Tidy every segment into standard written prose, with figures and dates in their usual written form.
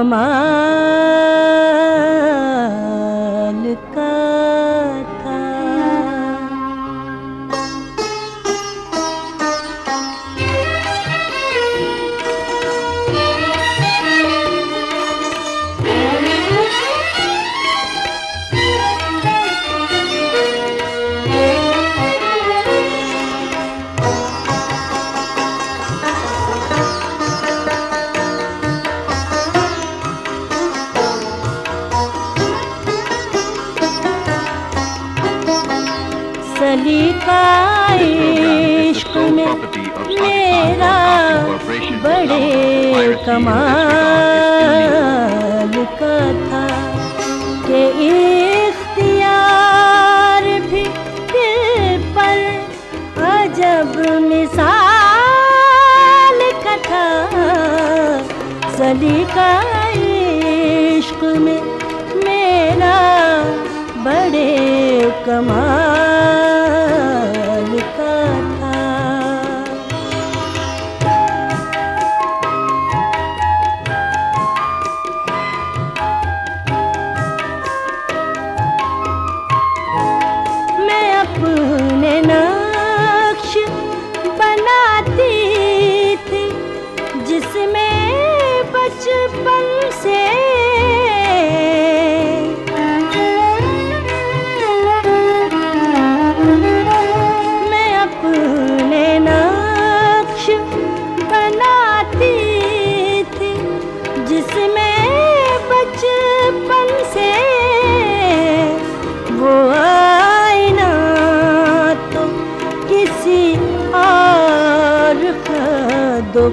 कमाल का था। सलीका इश्क में मेरा बड़े कमाल का था कि इख्तियार भी दिल पर अजब मिसाल का था। सलीका इश्क में मेरा बड़े कमाल का था। मैं अपने नक्श बनाती थी जिसमें बचपन से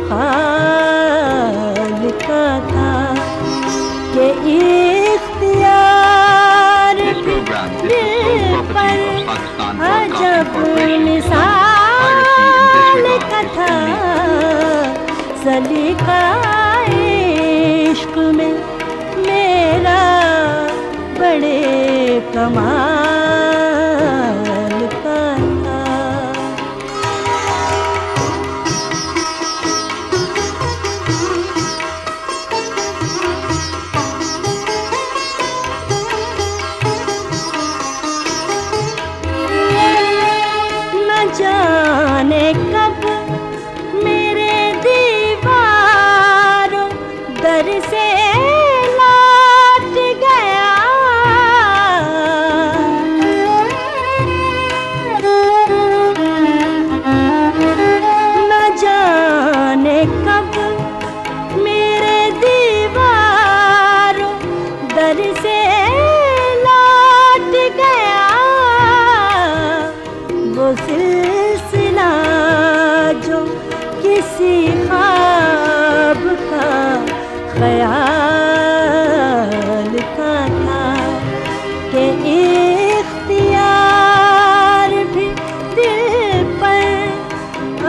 खाल का था कि इख्तियार दिल पर अजब मिसाल का था। सलीका इश्क में मेरा बड़े कमाल का था। जाने कब मेरे दीवारों दर से लौट गया। न जाने कब मेरे दीवारों दर से लौट गया। वो सिलसिला जो किसी ख्वाब का ख्याल का था कि इख्तियार भी दिल पर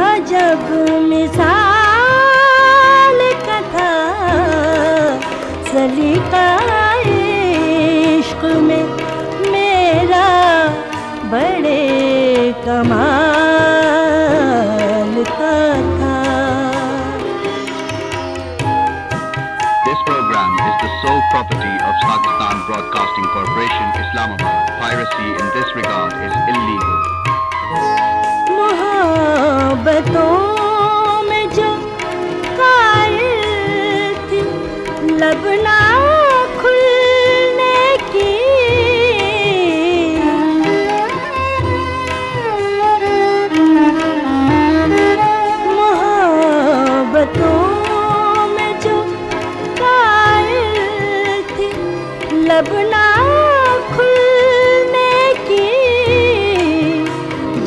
अजब मिसाल का था। सलीका इश्क में मेरा बड़े कमाल का था। This program is the sole property of Pakistan Broadcasting Corporation, Islamabad. Piracy in this regard is illegal. मोहब्बतों में जो कायल थी लब ना खुलने की। में जो कायल थी लब ना खुलने की।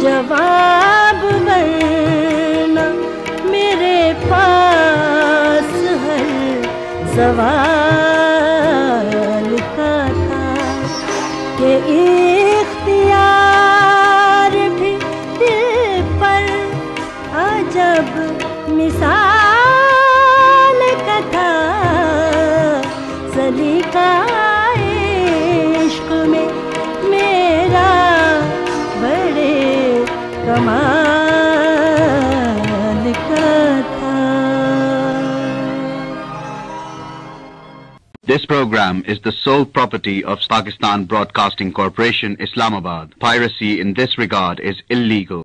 जवाब वरना मेरे पास हर सवाल का था कि इख्तियार भी दिल पर अजब मिसाल का था। सलीका इश्क में मेरा बड़े कमाल का था। This program is the sole property of Pakistan Broadcasting Corporation, Islamabad. Piracy in this regard is illegal.